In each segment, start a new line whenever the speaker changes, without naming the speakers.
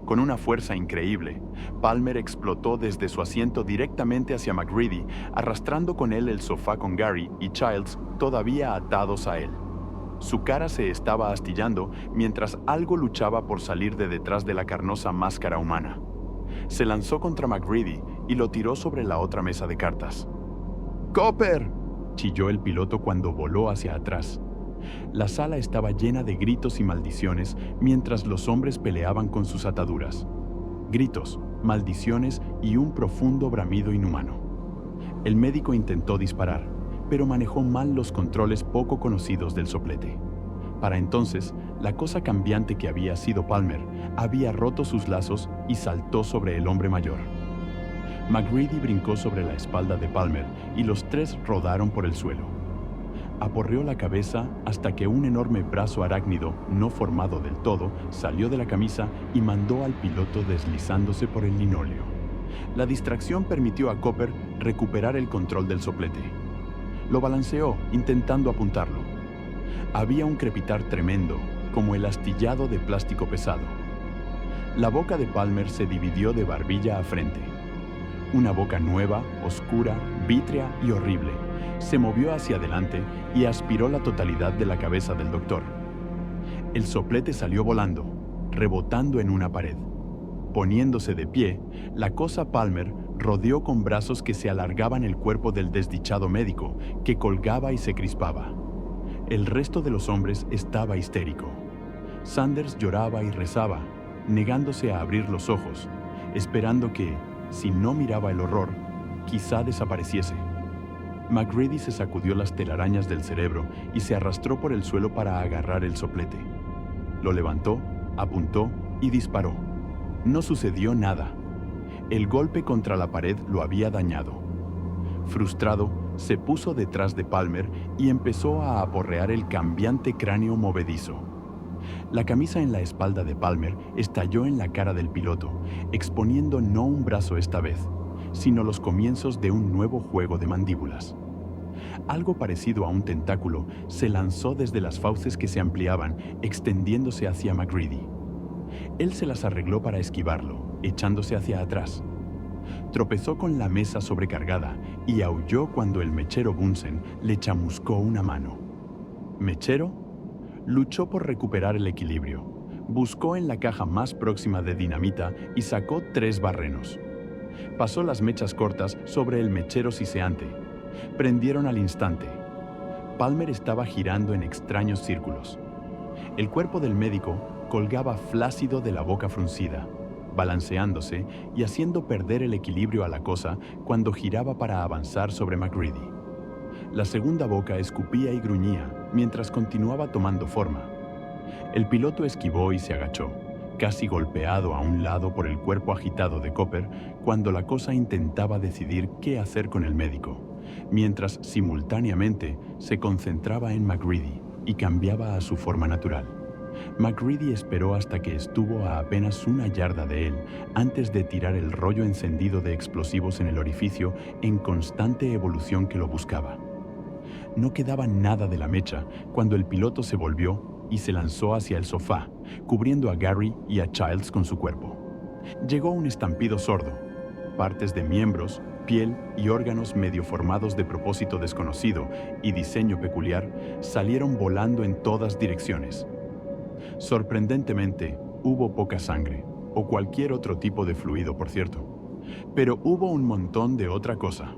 Con una fuerza increíble, Palmer explotó desde su asiento directamente hacia MacReady, arrastrando con él el sofá con Gary y Childs todavía atados a él. Su cara se estaba astillando mientras algo luchaba por salir de detrás de la carnosa máscara humana. Se lanzó contra MacReady y lo tiró sobre la otra mesa de cartas. ¡Copper!, chilló el piloto cuando voló hacia atrás. La sala estaba llena de gritos y maldiciones mientras los hombres peleaban con sus ataduras. Gritos, maldiciones y un profundo bramido inhumano. El médico intentó disparar, pero manejó mal los controles poco conocidos del soplete. Para entonces, la cosa cambiante que había sido Palmer había roto sus lazos y saltó sobre el hombre mayor. MacReady brincó sobre la espalda de Palmer y los tres rodaron por el suelo. Aporreó la cabeza hasta que un enorme brazo arácnido, no formado del todo, salió de la camisa y mandó al piloto deslizándose por el linóleo. La distracción permitió a Copper recuperar el control del soplete. Lo balanceó, intentando apuntarlo. Había un crepitar tremendo, como el astillado de plástico pesado. La boca de Palmer se dividió de barbilla a frente. Una boca nueva, oscura, vítrea y horrible, se movió hacia adelante y aspiró la totalidad de la cabeza del doctor. El soplete salió volando, rebotando en una pared. Poniéndose de pie, la cosa Palmer rodeó con brazos que se alargaban el cuerpo del desdichado médico, que colgaba y se crispaba. El resto de los hombres estaba histérico. Sanders lloraba y rezaba, negándose a abrir los ojos, esperando que, si no miraba el horror, quizá desapareciese. MacReady se sacudió las telarañas del cerebro y se arrastró por el suelo para agarrar el soplete. Lo levantó, apuntó y disparó. No sucedió nada. El golpe contra la pared lo había dañado. Frustrado, se puso detrás de Palmer y empezó a aporrear el cambiante cráneo movedizo. La camisa en la espalda de Palmer estalló en la cara del piloto, exponiendo no un brazo esta vez, sino los comienzos de un nuevo juego de mandíbulas. Algo parecido a un tentáculo se lanzó desde las fauces que se ampliaban, extendiéndose hacia MacReady. Él se las arregló para esquivarlo, echándose hacia atrás. Tropezó con la mesa sobrecargada y aulló cuando el mechero Bunsen le chamuscó una mano. ¿Mechero? Luchó por recuperar el equilibrio. Buscó en la caja más próxima de dinamita y sacó 3 barrenos. Pasó las mechas cortas sobre el mechero siseante. Prendieron al instante. Palmer estaba girando en extraños círculos. El cuerpo del médico colgaba flácido de la boca fruncida, balanceándose y haciendo perder el equilibrio a la cosa cuando giraba para avanzar sobre MacReady. La segunda boca escupía y gruñía mientras continuaba tomando forma. El piloto esquivó y se agachó, casi golpeado a un lado por el cuerpo agitado de Copper cuando la cosa intentaba decidir qué hacer con el médico, mientras simultáneamente se concentraba en MacReady y cambiaba a su forma natural. MacReady esperó hasta que estuvo a apenas 1 yarda de él antes de tirar el rollo encendido de explosivos en el orificio en constante evolución que lo buscaba. No quedaba nada de la mecha cuando el piloto se volvió y se lanzó hacia el sofá, cubriendo a Gary y a Childs con su cuerpo. Llegó un estampido sordo. Partes de miembros, piel y órganos medio formados de propósito desconocido y diseño peculiar salieron volando en todas direcciones. Sorprendentemente, hubo poca sangre, o cualquier otro tipo de fluido, por cierto. Pero hubo un montón de otra cosa.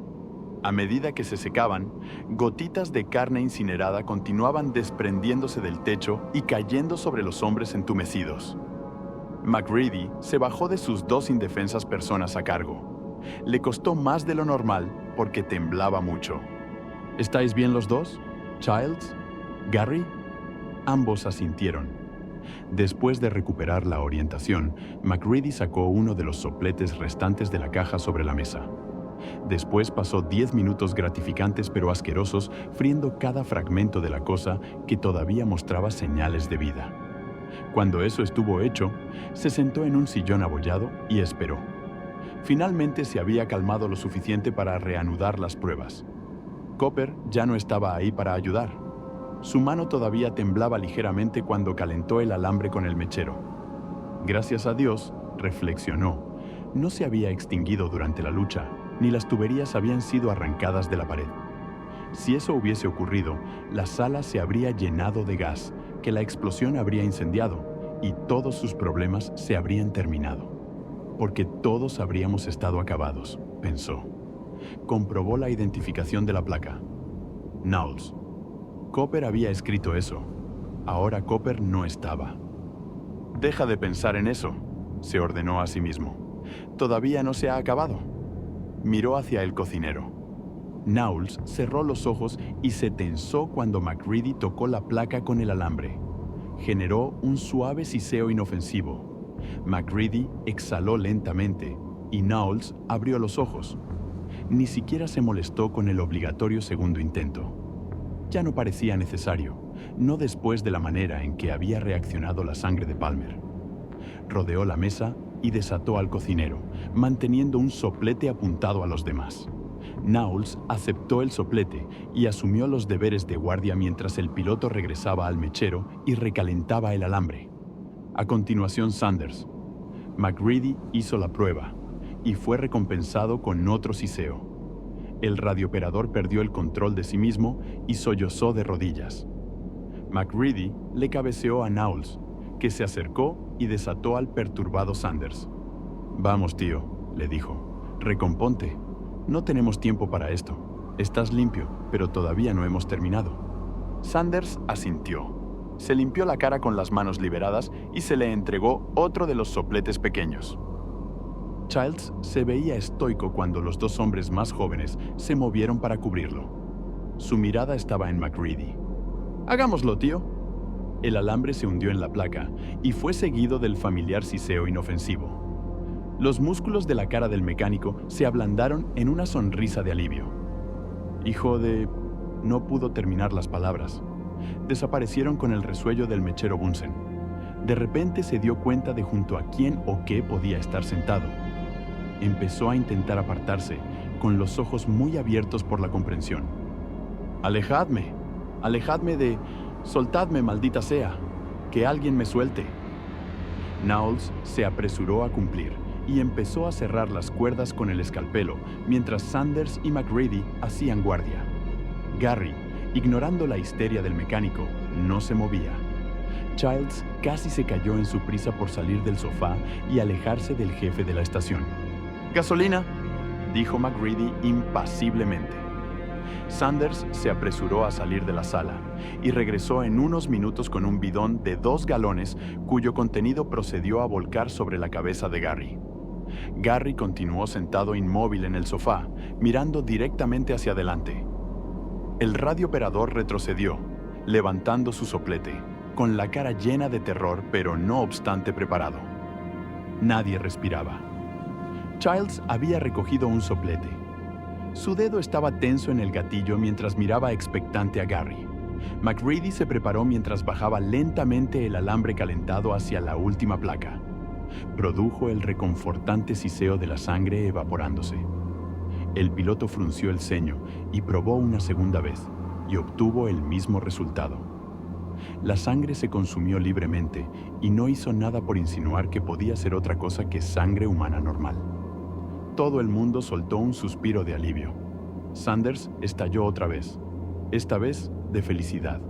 A medida que se secaban, gotitas de carne incinerada continuaban desprendiéndose del techo y cayendo sobre los hombres entumecidos. MacReady se bajó de sus 2 indefensas personas a cargo. Le costó más de lo normal porque temblaba mucho. ¿Estáis bien los dos? ¿Childs? ¿Gary? Ambos asintieron. Después de recuperar la orientación, MacReady sacó uno de los sopletes restantes de la caja sobre la mesa. Después pasó 10 minutos gratificantes pero asquerosos friendo cada fragmento de la cosa que todavía mostraba señales de vida. Cuando eso estuvo hecho, se sentó en un sillón abollado y esperó. Finalmente se había calmado lo suficiente para reanudar las pruebas. Copper ya no estaba ahí para ayudar. Su mano todavía temblaba ligeramente cuando calentó el alambre con el mechero. Gracias a Dios, reflexionó, no se había extinguido durante la lucha, ni las tuberías habían sido arrancadas de la pared. Si eso hubiese ocurrido, la sala se habría llenado de gas, que la explosión habría incendiado, y todos sus problemas se habrían terminado. Porque todos habríamos estado acabados, pensó. Comprobó la identificación de la placa. Knowles. Cooper había escrito eso. Ahora Cooper no estaba. Deja de pensar en eso, se ordenó a sí mismo. Todavía no se ha acabado. Miró hacia el cocinero. Knowles cerró los ojos y se tensó cuando MacReady tocó la placa con el alambre. Generó un suave siseo inofensivo. MacReady exhaló lentamente y Knowles abrió los ojos. Ni siquiera se molestó con el obligatorio segundo intento. Ya no parecía necesario, no después de la manera en que había reaccionado la sangre de Palmer. Rodeó la mesa y desató al cocinero, manteniendo un soplete apuntado a los demás. Knowles aceptó el soplete y asumió los deberes de guardia mientras el piloto regresaba al mechero y recalentaba el alambre. A continuación Sanders. MacReady hizo la prueba y fue recompensado con otro siseo. El radiooperador perdió el control de sí mismo y sollozó de rodillas. MacReady le cabeceó a Knowles, que se acercó y desató al perturbado Sanders. «Vamos, tío», le dijo. «Recomponte. No tenemos tiempo para esto. Estás limpio, pero todavía no hemos terminado». Sanders asintió. Se limpió la cara con las manos liberadas y se le entregó otro de los sopletes pequeños. Childs se veía estoico cuando los dos hombres más jóvenes se movieron para cubrirlo. Su mirada estaba en MacReady. «Hagámoslo, tío». El alambre se hundió en la placa y fue seguido del familiar siseo inofensivo. Los músculos de la cara del mecánico se ablandaron en una sonrisa de alivio. «Hijo de...» No pudo terminar las palabras. Desaparecieron con el resuello del mechero Bunsen. De repente se dio cuenta de junto a quién o qué podía estar sentado. Empezó a intentar apartarse, con los ojos muy abiertos por la comprensión. «Alejadme, alejadme de... Soltadme, maldita sea. Que alguien me suelte». Knowles se apresuró a cumplir y empezó a cerrar las cuerdas con el escalpelo, mientras Sanders y MacReady hacían guardia. Garry, ignorando la histeria del mecánico, no se movía. Childs casi se cayó en su prisa por salir del sofá y alejarse del jefe de la estación. «Gasolina», dijo MacReady impasiblemente. Sanders se apresuró a salir de la sala y regresó en unos minutos con un bidón de 2 galones cuyo contenido procedió a volcar sobre la cabeza de Garry. Garry continuó sentado inmóvil en el sofá, mirando directamente hacia adelante. El radiooperador retrocedió, levantando su soplete, con la cara llena de terror pero no obstante preparado. Nadie respiraba. Childs había recogido un soplete. Su dedo estaba tenso en el gatillo mientras miraba expectante a Garry. MacReady se preparó mientras bajaba lentamente el alambre calentado hacia la última placa. Produjo el reconfortante siseo de la sangre evaporándose. El piloto frunció el ceño y probó una segunda vez, y obtuvo el mismo resultado. La sangre se consumió libremente y no hizo nada por insinuar que podía ser otra cosa que sangre humana normal. Todo el mundo soltó un suspiro de alivio. Sanders estalló otra vez, esta vez de felicidad.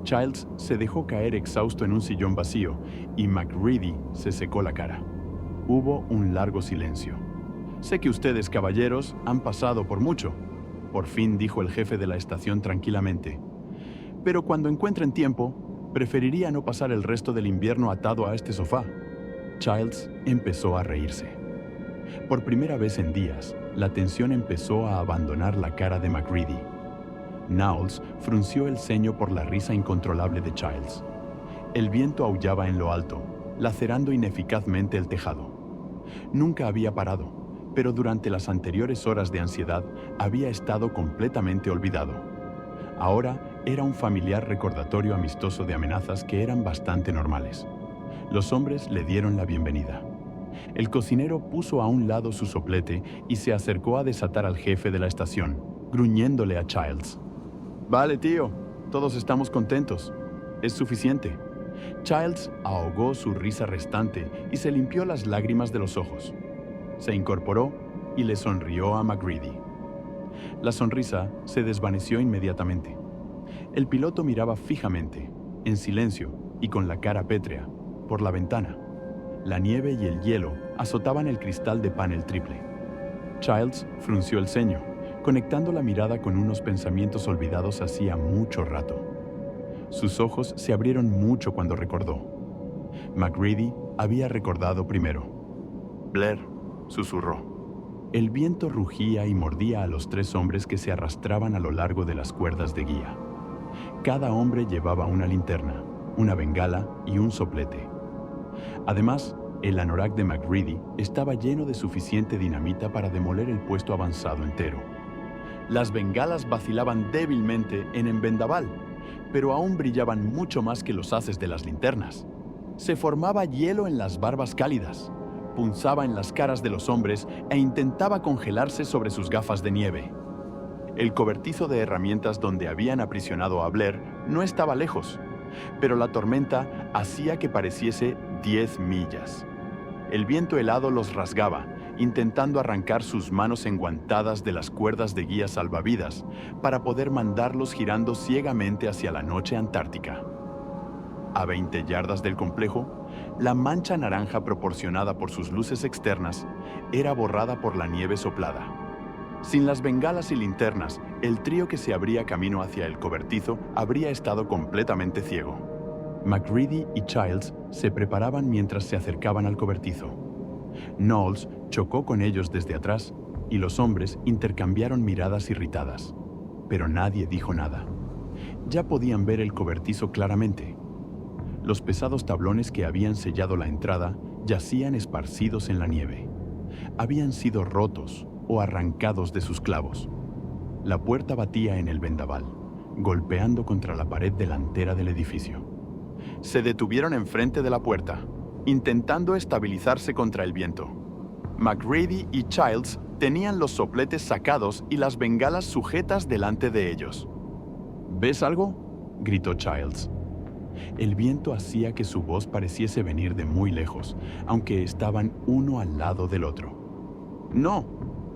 Childs se dejó caer exhausto en un sillón vacío y MacReady se secó la cara. Hubo un largo silencio. «Sé que ustedes, caballeros, han pasado por mucho», por fin dijo el jefe de la estación tranquilamente. «Pero cuando encuentren tiempo, preferiría no pasar el resto del invierno atado a este sofá». Childs empezó a reírse. Por primera vez en días, la tensión empezó a abandonar la cara de MacReady. Knowles frunció el ceño por la risa incontrolable de Childs. El viento aullaba en lo alto, lacerando ineficazmente el tejado. Nunca había parado, pero durante las anteriores horas de ansiedad había estado completamente olvidado. Ahora era un familiar recordatorio amistoso de amenazas que eran bastante normales. Los hombres le dieron la bienvenida. El cocinero puso a un lado su soplete y se acercó a desatar al jefe de la estación, gruñéndole a Childs. «Vale, tío, todos estamos contentos. Es suficiente. Childs ahogó su risa restante y se limpió las lágrimas de los ojos. Se incorporó y le sonrió a MacReady. La sonrisa se desvaneció inmediatamente. El piloto miraba fijamente, en silencio y con la cara pétrea, por la ventana. La nieve y el hielo azotaban el cristal de panel triple. Childs frunció el ceño, conectando la mirada con unos pensamientos olvidados hacía mucho rato. Sus ojos se abrieron mucho cuando recordó. MacReady había recordado primero. Blair susurró. El viento rugía y mordía a los 3 hombres que se arrastraban a lo largo de las cuerdas de guía. Cada hombre llevaba una linterna, una bengala y un soplete. Además, el anorak de MacReady estaba lleno de suficiente dinamita para demoler el puesto avanzado entero. Las bengalas vacilaban débilmente en el vendaval, pero aún brillaban mucho más que los haces de las linternas. Se formaba hielo en las barbas cálidas, punzaba en las caras de los hombres e intentaba congelarse sobre sus gafas de nieve. El cobertizo de herramientas donde habían aprisionado a Blair no estaba lejos, pero la tormenta hacía que pareciese 10 millas. El viento helado los rasgaba, intentando arrancar sus manos enguantadas de las cuerdas de guía salvavidas para poder mandarlos girando ciegamente hacia la noche antártica. A 20 yardas del complejo, la mancha naranja proporcionada por sus luces externas era borrada por la nieve soplada. Sin las bengalas y linternas, el trío que se abría camino hacia el cobertizo habría estado completamente ciego. MacReady y Childs se preparaban mientras se acercaban al cobertizo. Knowles chocó con ellos desde atrás y los hombres intercambiaron miradas irritadas. Pero nadie dijo nada. Ya podían ver el cobertizo claramente. Los pesados tablones que habían sellado la entrada yacían esparcidos en la nieve. Habían sido rotos o arrancados de sus clavos. La puerta batía en el vendaval, golpeando contra la pared delantera del edificio. Se detuvieron enfrente de la puerta, intentando estabilizarse contra el viento. MacReady y Childs tenían los sopletes sacados y las bengalas sujetas delante de ellos. ¿Ves algo?, gritó Childs. El viento hacía que su voz pareciese venir de muy lejos, aunque estaban uno al lado del otro. «No»,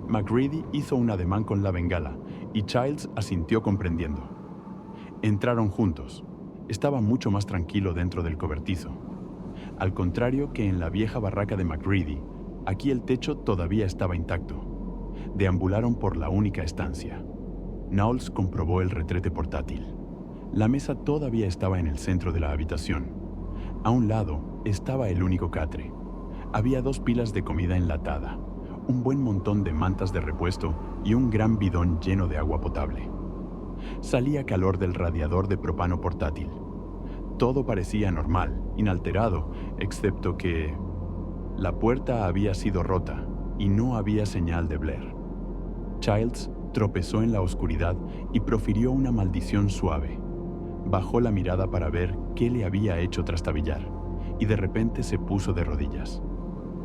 MacReady hizo un ademán con la bengala y Childs asintió comprendiendo. Entraron juntos. Estaba mucho más tranquilo dentro del cobertizo. Al contrario que en la vieja barraca de MacReady, aquí el techo todavía estaba intacto. Deambularon por la única estancia. Knowles comprobó el retrete portátil. La mesa todavía estaba en el centro de la habitación. A un lado estaba el único catre. Había 2 pilas de comida enlatada, un buen montón de mantas de repuesto y un gran bidón lleno de agua potable. Salía calor del radiador de propano portátil. Todo parecía normal, inalterado, excepto que la puerta había sido rota y no había señal de Blair. Childs tropezó en la oscuridad y profirió una maldición suave. Bajó la mirada para ver qué le había hecho trastabillar y de repente se puso de rodillas.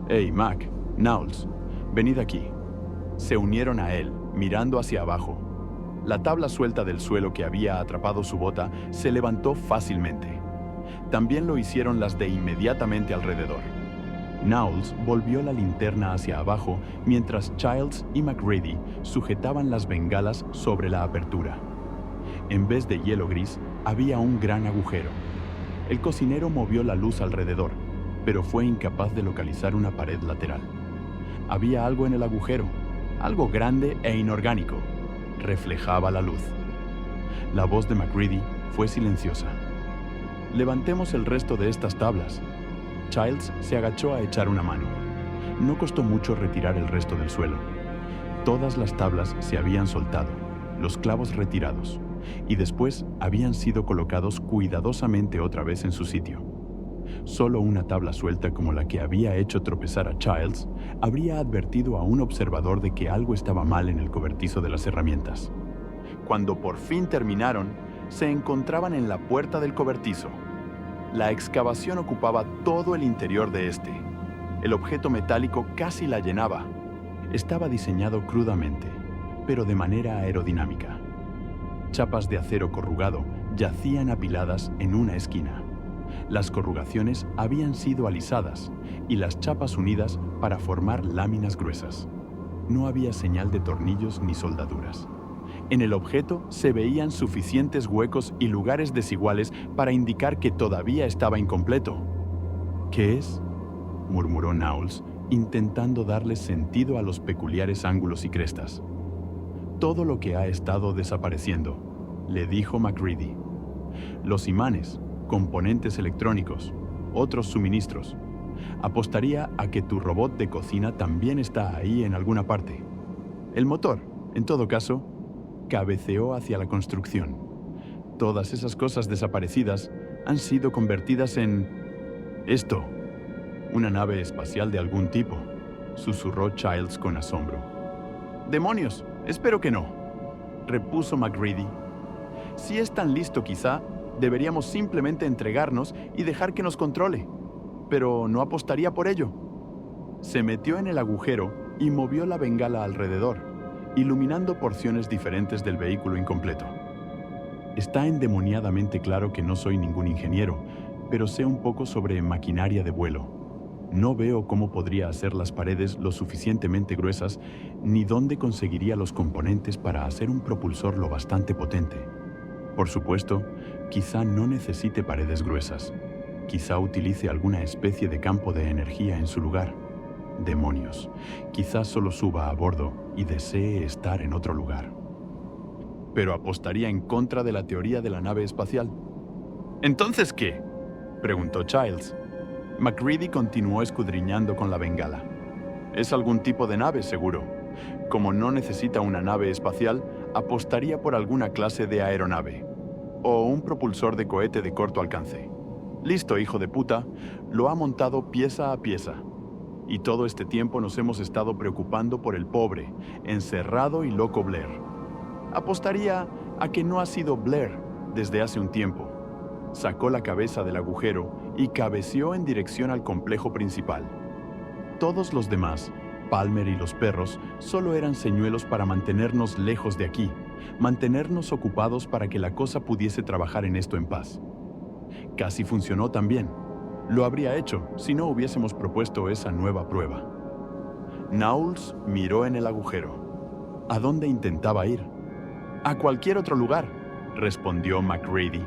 «Hey, Mac, Knowles, venid aquí». Se unieron a él, mirando hacia abajo. La tabla suelta del suelo que había atrapado su bota se levantó fácilmente. También lo hicieron las de inmediatamente alrededor. Knowles volvió la linterna hacia abajo mientras Childs y MacReady sujetaban las bengalas sobre la apertura. En vez de hielo gris, había un gran agujero. El cocinero movió la luz alrededor, pero fue incapaz de localizar una pared lateral. Había algo en el agujero, algo grande e inorgánico. Reflejaba la luz. La voz de MacReady fue silenciosa. «Levantemos el resto de estas tablas». Childs se agachó a echar una mano. No costó mucho retirar el resto del suelo. Todas las tablas se habían soltado, los clavos retirados, y después habían sido colocados cuidadosamente otra vez en su sitio. Solo una tabla suelta como la que había hecho tropezar a Childs habría advertido a un observador de que algo estaba mal en el cobertizo de las herramientas. Cuando por fin terminaron, se encontraban en la puerta del cobertizo. La excavación ocupaba todo el interior de este. El objeto metálico casi la llenaba. Estaba diseñado crudamente, pero de manera aerodinámica. Chapas de acero corrugado yacían apiladas en una esquina. Las corrugaciones habían sido alisadas y las chapas unidas para formar láminas gruesas. No había señal de tornillos ni soldaduras. En el objeto se veían suficientes huecos y lugares desiguales para indicar que todavía estaba incompleto. ¿Qué es?, murmuró Knowles, intentando darle sentido a los peculiares ángulos y crestas. Todo lo que ha estado desapareciendo, le dijo MacReady. Los imanes, componentes electrónicos, otros suministros. Apostaría a que tu robot de cocina también está ahí en alguna parte. El motor, en todo caso, cabeceó hacia la construcción. Todas esas cosas desaparecidas han sido convertidas en... esto. Una nave espacial de algún tipo, susurró Childs con asombro. ¡Demonios! Espero que no, repuso MacReady. Si es tan listo, quizá deberíamos simplemente entregarnos y dejar que nos controle. Pero no apostaría por ello. Se metió en el agujero y movió la bengala alrededor, iluminando porciones diferentes del vehículo incompleto. Está endemoniadamente claro que no soy ningún ingeniero, pero sé un poco sobre maquinaria de vuelo. No veo cómo podría hacer las paredes lo suficientemente gruesas, ni dónde conseguiría los componentes para hacer un propulsor lo bastante potente. Por supuesto, quizá no necesite paredes gruesas. Quizá utilice alguna especie de campo de energía en su lugar. Demonios, quizá solo suba a bordo y desee estar en otro lugar. Pero apostaría en contra de la teoría de la nave espacial. ¿Entonces qué?, preguntó Childs. MacReady continuó escudriñando con la bengala. Es algún tipo de nave, seguro. Como no necesita una nave espacial, apostaría por alguna clase de aeronave. O un propulsor de cohete de corto alcance. Listo, hijo de puta, lo ha montado pieza a pieza. Y todo este tiempo nos hemos estado preocupando por el pobre, encerrado y loco Blair. Apostaría a que no ha sido Blair desde hace un tiempo. Sacó la cabeza del agujero y cabeceó en dirección al complejo principal. Todos los demás, Palmer y los perros, solo eran señuelos para mantenernos lejos de aquí, mantenernos ocupados para que la cosa pudiese trabajar en esto en paz. Casi funcionó también. Lo habría hecho si no hubiésemos propuesto esa nueva prueba. Knowles miró en el agujero. ¿A dónde intentaba ir? A cualquier otro lugar, respondió MacReady.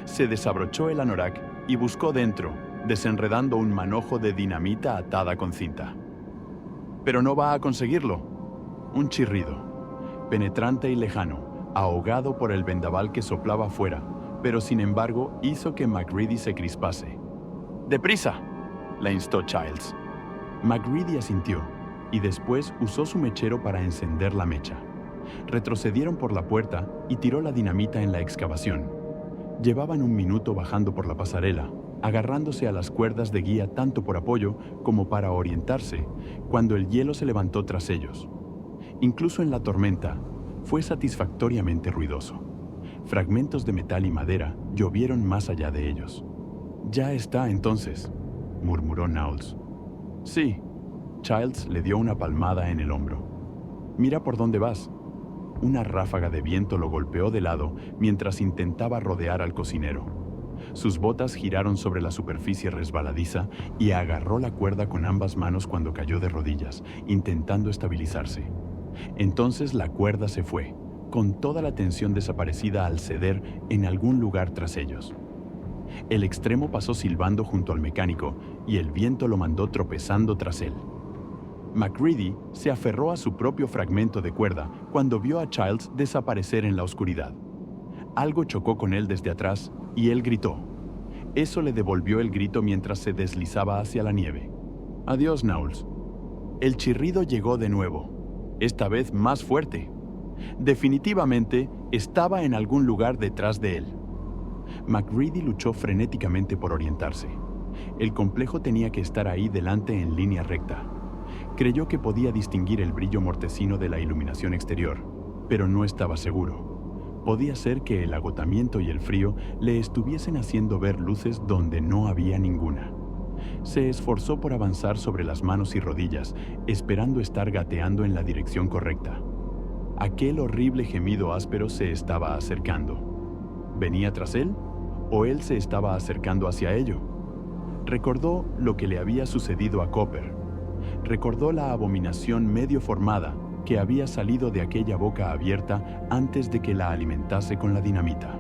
Se desabrochó el anorak y buscó dentro, desenredando un manojo de dinamita atada con cinta. Pero no va a conseguirlo. Un chirrido, penetrante y lejano, ahogado por el vendaval que soplaba afuera, pero sin embargo hizo que MacReady se crispase. ¡Deprisa!, la instó Childs. MacReady asintió y después usó su mechero para encender la mecha. Retrocedieron por la puerta y tiró la dinamita en la excavación. Llevaban un minuto bajando por la pasarela, agarrándose a las cuerdas de guía tanto por apoyo como para orientarse, cuando el hielo se levantó tras ellos. Incluso en la tormenta, fue satisfactoriamente ruidoso. Fragmentos de metal y madera llovieron más allá de ellos. «Ya está, entonces», murmuró Knowles. «Sí», Childs le dio una palmada en el hombro. «Mira por dónde vas». Una ráfaga de viento lo golpeó de lado mientras intentaba rodear al cocinero. Sus botas giraron sobre la superficie resbaladiza y agarró la cuerda con ambas manos cuando cayó de rodillas, intentando estabilizarse. Entonces la cuerda se fue, con toda la tensión desaparecida al ceder en algún lugar tras ellos. El extremo pasó silbando junto al mecánico y el viento lo mandó tropezando tras él. MacReady se aferró a su propio fragmento de cuerda cuando vio a Childs desaparecer en la oscuridad. Algo chocó con él desde atrás y él gritó. Eso le devolvió el grito mientras se deslizaba hacia la nieve. «Adiós, Knowles». El chirrido llegó de nuevo, esta vez más fuerte. Definitivamente estaba en algún lugar detrás de él. MacReady luchó frenéticamente por orientarse. El complejo tenía que estar ahí delante en línea recta. Creyó que podía distinguir el brillo mortecino de la iluminación exterior, pero no estaba seguro. Podía ser que el agotamiento y el frío le estuviesen haciendo ver luces donde no había ninguna. Se esforzó por avanzar sobre las manos y rodillas, esperando estar gateando en la dirección correcta. Aquel horrible gemido áspero se estaba acercando. ¿Venía tras él? ¿O él se estaba acercando hacia ello? Recordó lo que le había sucedido a Copper. Recordó la abominación medio formada que había salido de aquella boca abierta antes de que la alimentase con la dinamita.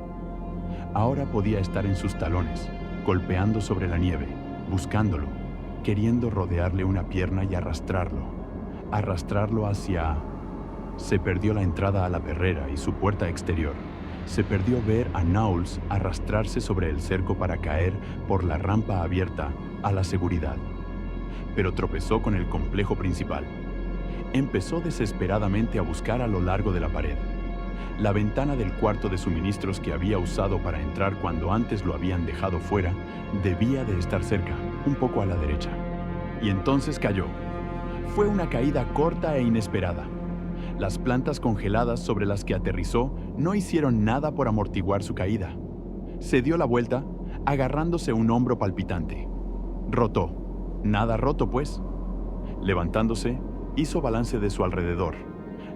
Ahora podía estar en sus talones, golpeando sobre la nieve, buscándolo, queriendo rodearle una pierna y arrastrarlo hacia... Se perdió la entrada a la perrera y su puerta exterior. Se perdió ver a Knowles arrastrarse sobre el cerco para caer por la rampa abierta a la seguridad. Pero tropezó con el complejo principal. Empezó desesperadamente a buscar a lo largo de la pared. La ventana del cuarto de suministros que había usado para entrar cuando antes lo habían dejado fuera debía de estar cerca, un poco a la derecha. Y entonces cayó. Fue una caída corta e inesperada. Las plantas congeladas sobre las que aterrizó no hicieron nada por amortiguar su caída. Se dio la vuelta, agarrándose un hombro palpitante. Rotó. Nada roto, pues. Levantándose, hizo balance de su alrededor.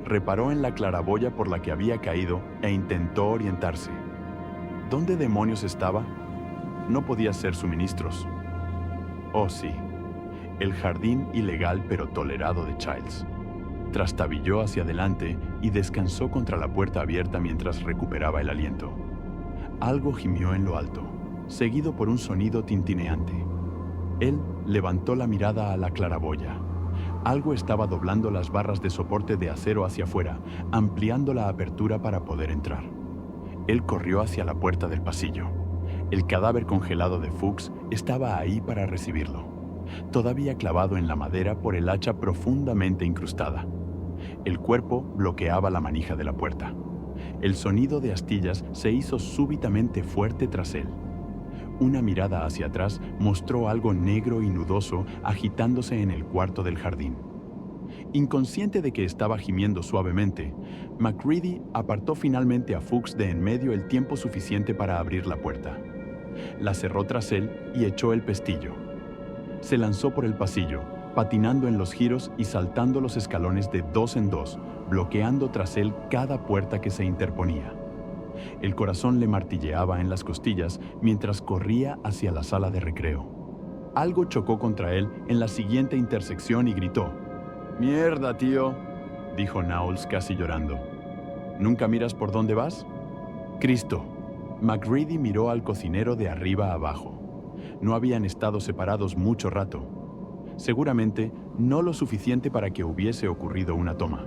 Reparó en la claraboya por la que había caído e intentó orientarse. ¿Dónde demonios estaba? No podía ser suministros. Oh, sí. El jardín ilegal pero tolerado de Childs. Trastabilló hacia adelante y descansó contra la puerta abierta mientras recuperaba el aliento. Algo gimió en lo alto, seguido por un sonido tintineante. Él levantó la mirada a la claraboya. Algo estaba doblando las barras de soporte de acero hacia afuera, ampliando la apertura para poder entrar. Él corrió hacia la puerta del pasillo. El cadáver congelado de Fuchs estaba ahí para recibirlo, todavía clavado en la madera por el hacha profundamente incrustada. El cuerpo bloqueaba la manija de la puerta. El sonido de astillas se hizo súbitamente fuerte tras él. Una mirada hacia atrás mostró algo negro y nudoso agitándose en el cuarto del jardín. Inconsciente de que estaba gimiendo suavemente, MacReady apartó finalmente a Fuchs de en medio el tiempo suficiente para abrir la puerta. La cerró tras él y echó el pestillo. Se lanzó por el pasillo, patinando en los giros y saltando los escalones de dos en dos, bloqueando tras él cada puerta que se interponía. El corazón le martilleaba en las costillas mientras corría hacia la sala de recreo. Algo chocó contra él en la siguiente intersección y gritó. «¡Mierda, tío!», dijo Knowles casi llorando. «¿Nunca miras por dónde vas?». «Cristo». MacReady miró al cocinero de arriba a abajo. No habían estado separados mucho rato. Seguramente no lo suficiente para que hubiese ocurrido una toma.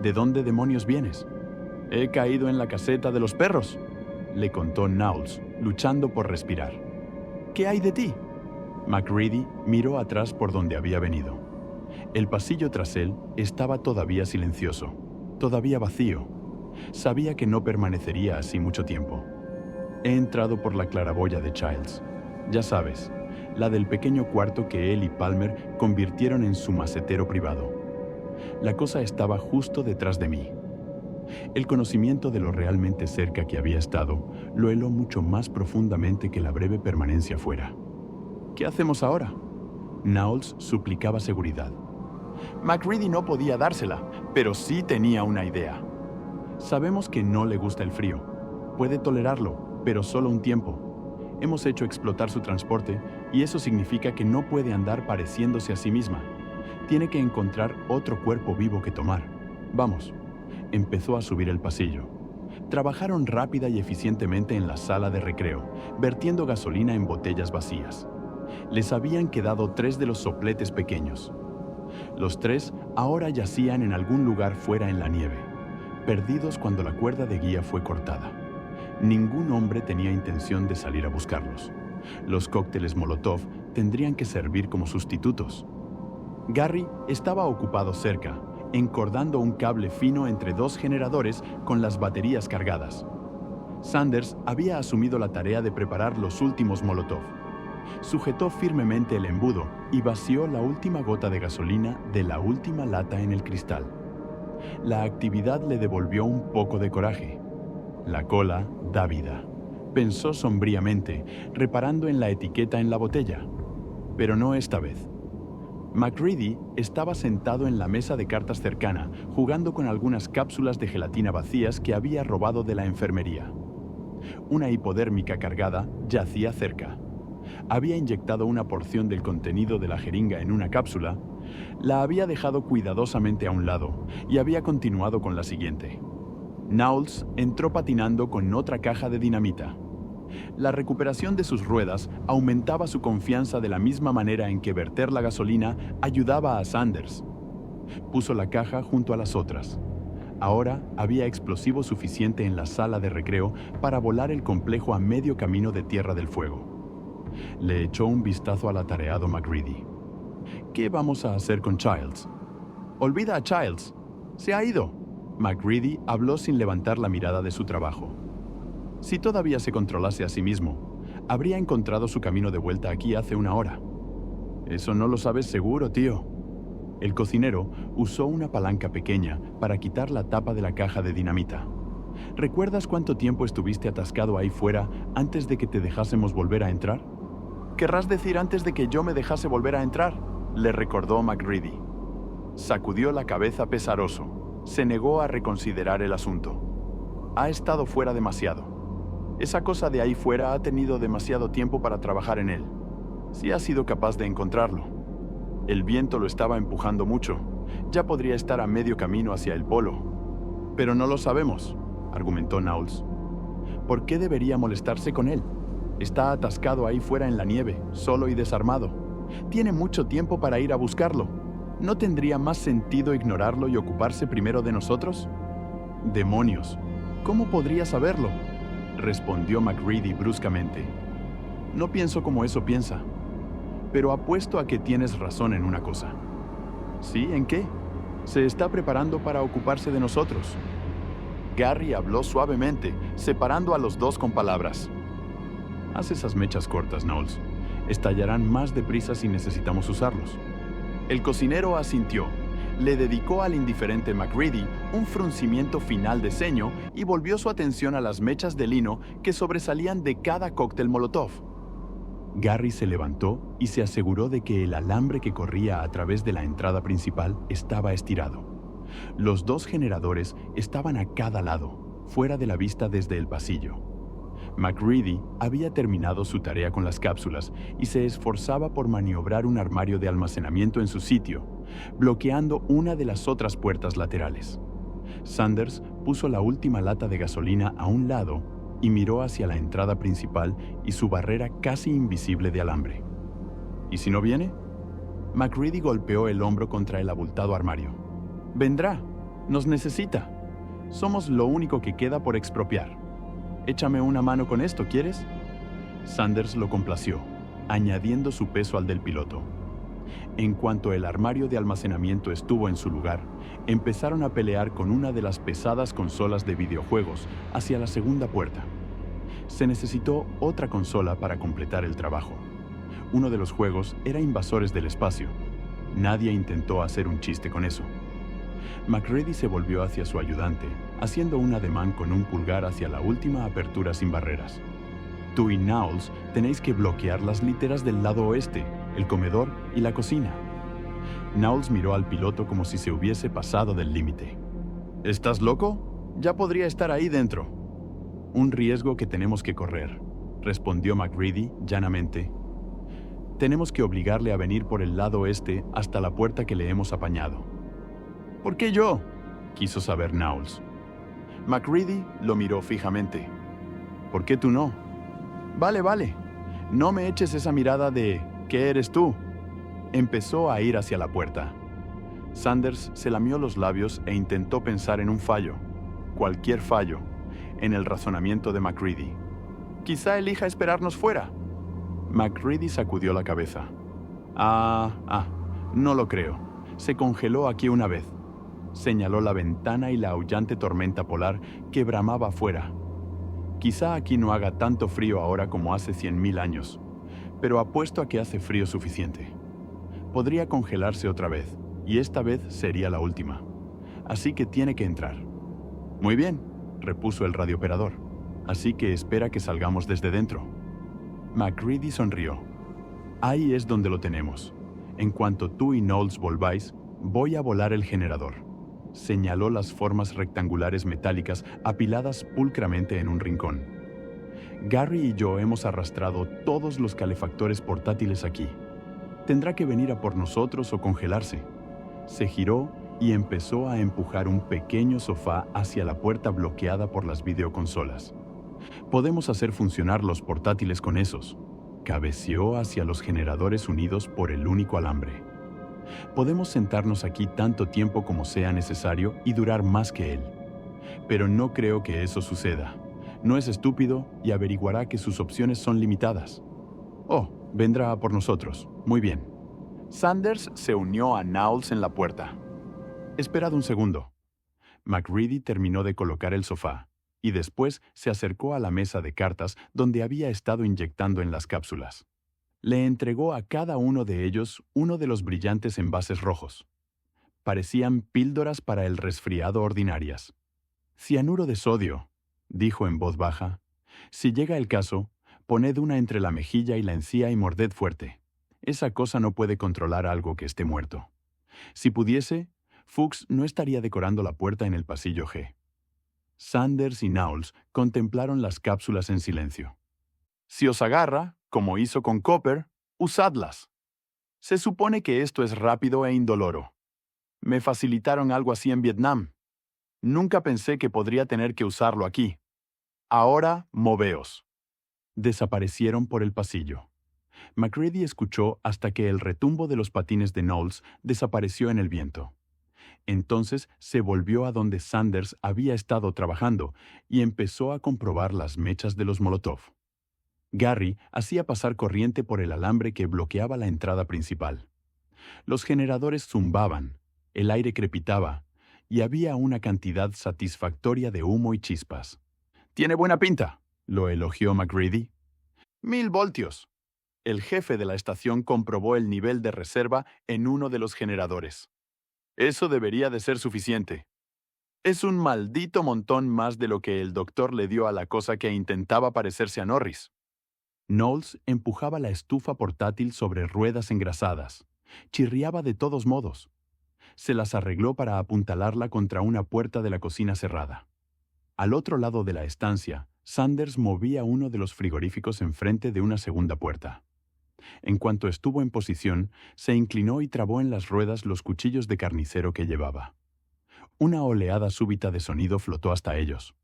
«¿De dónde demonios vienes?». «He caído en la caseta de los perros», le contó Knowles, luchando por respirar. «¿Qué hay de ti?». MacReady miró atrás por donde había venido. El pasillo tras él estaba todavía silencioso, todavía vacío. Sabía que no permanecería así mucho tiempo. «He entrado por la claraboya de Childs. Ya sabes, la del pequeño cuarto que él y Palmer convirtieron en su macetero privado. La cosa estaba justo detrás de mí». El conocimiento de lo realmente cerca que había estado lo heló mucho más profundamente que la breve permanencia fuera. «¿Qué hacemos ahora?». Knowles suplicaba seguridad. MacReady no podía dársela, pero sí tenía una idea. «Sabemos que no le gusta el frío. Puede tolerarlo, pero solo un tiempo. Hemos hecho explotar su transporte y eso significa que no puede andar pareciéndose a sí misma. Tiene que encontrar otro cuerpo vivo que tomar. Vamos». Empezó a subir el pasillo. Trabajaron rápida y eficientemente en la sala de recreo, vertiendo gasolina en botellas vacías. Les habían quedado 3 de los sopletes pequeños. Los 3 ahora yacían en algún lugar fuera en la nieve, perdidos cuando la cuerda de guía fue cortada. Ningún hombre tenía intención de salir a buscarlos. Los cócteles Molotov tendrían que servir como sustitutos. Garry estaba ocupado cerca, encordando un cable fino entre 2 generadores con las baterías cargadas. Sanders había asumido la tarea de preparar los últimos Molotov. Sujetó firmemente el embudo y vació la última gota de gasolina de la última lata en el cristal. La actividad le devolvió un poco de coraje. La cola da vida, pensó sombríamente, reparando en la etiqueta en la botella. Pero no esta vez. MacReady estaba sentado en la mesa de cartas cercana, jugando con algunas cápsulas de gelatina vacías que había robado de la enfermería. Una hipodérmica cargada yacía cerca. Había inyectado una porción del contenido de la jeringa en una cápsula, la había dejado cuidadosamente a un lado y había continuado con la siguiente. Knowles entró patinando con otra caja de dinamita. La recuperación de sus ruedas aumentaba su confianza de la misma manera en que verter la gasolina ayudaba a Sanders. Puso la caja junto a las otras. Ahora había explosivo suficiente en la sala de recreo para volar el complejo a medio camino de Tierra del Fuego. Le echó un vistazo al atareado MacReady. ¿Qué vamos a hacer con Childs? Olvida a Childs. Se ha ido. MacReady habló sin levantar la mirada de su trabajo. Si todavía se controlase a sí mismo, habría encontrado su camino de vuelta aquí hace una hora. Eso no lo sabes seguro, tío. El cocinero usó una palanca pequeña para quitar la tapa de la caja de dinamita. ¿Recuerdas cuánto tiempo estuviste atascado ahí fuera antes de que te dejásemos volver a entrar? ¿Querrás decir antes de que yo me dejase volver a entrar?, le recordó MacReady. Sacudió la cabeza pesaroso. Se negó a reconsiderar el asunto. Ha estado fuera demasiado. Esa cosa de ahí fuera ha tenido demasiado tiempo para trabajar en él. Si ha sido capaz de encontrarlo. El viento lo estaba empujando mucho. Ya podría estar a medio camino hacia el polo. Pero no lo sabemos, argumentó Knowles. ¿Por qué debería molestarse con él? Está atascado ahí fuera en la nieve, solo y desarmado. Tiene mucho tiempo para ir a buscarlo. ¿No tendría más sentido ignorarlo y ocuparse primero de nosotros? ¡Demonios! ¿Cómo podría saberlo?, respondió MacReady bruscamente. No pienso como eso piensa, pero apuesto a que tienes razón en una cosa. ¿Sí? ¿En qué? Se está preparando para ocuparse de nosotros. Garry habló suavemente, separando a los dos con palabras. Haz esas mechas cortas, Knowles. Estallarán más deprisa si necesitamos usarlos. El cocinero asintió. Le dedicó al indiferente MacReady un fruncimiento final de ceño y volvió su atención a las mechas de lino que sobresalían de cada cóctel Molotov. Garry se levantó y se aseguró de que el alambre que corría a través de la entrada principal estaba estirado. Los dos generadores estaban a cada lado, fuera de la vista desde el pasillo. MacReady había terminado su tarea con las cápsulas y se esforzaba por maniobrar un armario de almacenamiento en su sitio, bloqueando una de las otras puertas laterales. Sanders puso la última lata de gasolina a un lado y miró hacia la entrada principal y su barrera casi invisible de alambre. ¿Y si no viene? MacReady golpeó el hombro contra el abultado armario. Vendrá. Nos necesita. Somos lo único que queda por expropiar. Échame una mano con esto, ¿quieres? Sanders lo complació, añadiendo su peso al del piloto. En cuanto el armario de almacenamiento estuvo en su lugar, empezaron a pelear con una de las pesadas consolas de videojuegos hacia la segunda puerta. Se necesitó otra consola para completar el trabajo. Uno de los juegos era Invasores del Espacio. Nadie intentó hacer un chiste con eso. MacReady se volvió hacia su ayudante, haciendo un ademán con un pulgar hacia la última apertura sin barreras. Tú y Knowles tenéis que bloquear las literas del lado oeste, el comedor y la cocina. Knowles miró al piloto como si se hubiese pasado del límite. ¿Estás loco? Ya podría estar ahí dentro. Un riesgo que tenemos que correr, respondió MacReady llanamente. Tenemos que obligarle a venir por el lado oeste hasta la puerta que le hemos apañado. ¿Por qué yo?, quiso saber Knowles. MacReady lo miró fijamente. ¿Por qué tú no? Vale. No me eches esa mirada de ¿qué eres tú? Empezó a ir hacia la puerta. Sanders se lamió los labios e intentó pensar en un fallo, cualquier fallo, en el razonamiento de MacReady. Quizá elija esperarnos fuera. MacReady sacudió la cabeza. No lo creo. Se congeló aquí una vez. Señaló la ventana y la aullante tormenta polar que bramaba afuera. Quizá aquí no haga tanto frío ahora como hace 100.000 años, pero apuesto a que hace frío suficiente. Podría congelarse otra vez, y esta vez sería la última. Así que tiene que entrar. Muy bien, repuso el radiooperador. Así que espera que salgamos desde dentro. MacReady sonrió. Ahí es donde lo tenemos. En cuanto tú y Knowles volváis, voy a volar el generador. Señaló las formas rectangulares metálicas apiladas pulcramente en un rincón. Gary y yo hemos arrastrado todos los calefactores portátiles aquí. Tendrá que venir a por nosotros o congelarse. Se giró y empezó a empujar un pequeño sofá hacia la puerta bloqueada por las videoconsolas. Podemos hacer funcionar los portátiles con esos. Cabeceó hacia los generadores unidos por el único alambre. Podemos sentarnos aquí tanto tiempo como sea necesario y durar más que él. Pero no creo que eso suceda. No es estúpido y averiguará que sus opciones son limitadas. Oh, vendrá a por nosotros. Muy bien. Sanders se unió a Knowles en la puerta. Esperad un segundo. MacReady terminó de colocar el sofá y después se acercó a la mesa de cartas donde había estado inyectando en las cápsulas. Le entregó a cada uno de ellos uno de los brillantes envases rojos. Parecían píldoras para el resfriado ordinarias. «Cianuro de sodio», dijo en voz baja. «Si llega el caso, poned una entre la mejilla y la encía y morded fuerte. Esa cosa no puede controlar algo que esté muerto. Si pudiese, Fuchs no estaría decorando la puerta en el pasillo G». Sanders y Knowles contemplaron las cápsulas en silencio. «Si os agarra, como hizo con Copper, usadlas. Se supone que esto es rápido e indoloro. Me facilitaron algo así en Vietnam. Nunca pensé que podría tener que usarlo aquí. Ahora, moveos». Desaparecieron por el pasillo. MacReady escuchó hasta que el retumbo de los patines de Knowles desapareció en el viento. Entonces se volvió a donde Sanders había estado trabajando y empezó a comprobar las mechas de los Molotov. Gary hacía pasar corriente por el alambre que bloqueaba la entrada principal. Los generadores zumbaban, el aire crepitaba y había una cantidad satisfactoria de humo y chispas. «Tiene buena pinta», lo elogió MacReady. «1000 voltios». El jefe de la estación comprobó el nivel de reserva en uno de los generadores. «Eso debería de ser suficiente. Es un maldito montón más de lo que el doctor le dio a la cosa que intentaba parecerse a Norris». Knowles empujaba la estufa portátil sobre ruedas engrasadas. Chirriaba de todos modos. Se las arregló para apuntalarla contra una puerta de la cocina cerrada. Al otro lado de la estancia, Sanders movía uno de los frigoríficos enfrente de una segunda puerta. En cuanto estuvo en posición, se inclinó y trabó en las ruedas los cuchillos de carnicero que llevaba. Una oleada súbita de sonido flotó hasta ellos.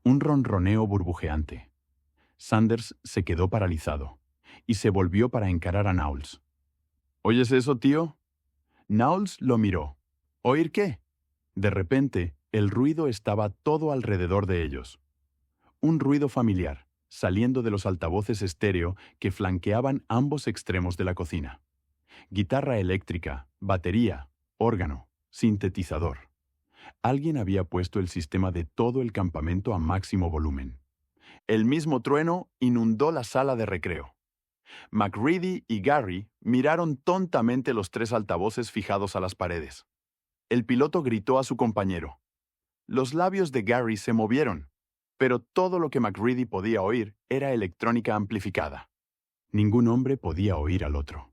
Un ronroneo burbujeante. Sanders se quedó paralizado y se volvió para encarar a Knowles. «¿Oyes eso, tío?» Knowles lo miró. «¿Oír qué?» De repente, el ruido estaba todo alrededor de ellos. Un ruido familiar, saliendo de los altavoces estéreo que flanqueaban ambos extremos de la cocina. Guitarra eléctrica, batería, órgano, sintetizador. Alguien había puesto el sistema de todo el campamento a máximo volumen. El mismo trueno inundó la sala de recreo. MacReady y Gary miraron tontamente los 3 altavoces fijados a las paredes. El piloto gritó a su compañero. Los labios de Gary se movieron, pero todo lo que MacReady podía oír era electrónica amplificada. Ningún hombre podía oír al otro.